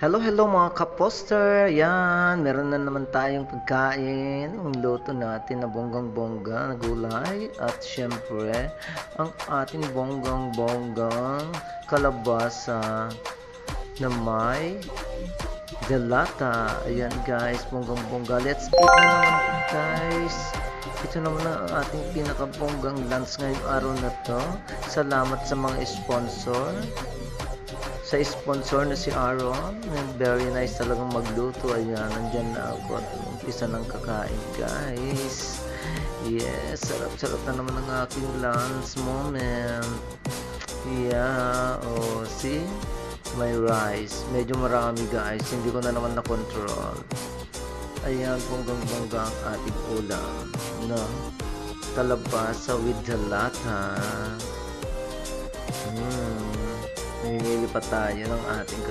Hello, hello mga kaposter. Yan, meron na naman tayong pagkain. Ang luto natin na bonggang-bongga na gulay. At syempre, ang ating bonggang-bonggang kalabasa na may delata. Ayan guys, bonggang-bongga. Let's eat na naman guys. Ito naman ang ating pinakabonggang lunch ngayong araw na to. Salamat sa mga sponsor. Sa sponsor na si Aaron, very nice talagang magluto. Ayan, nandyan na ako at umpisa ng kakain guys. Yes, sarap-sarap na naman ang aking lunch moment. Yeah, oh, see? May rice. Medyo marami guys, hindi ko na naman na-control. Ayan, bonggang-bongga ang ating ulam. No? Kalabasa with delata. Namimili pa tayo ng ating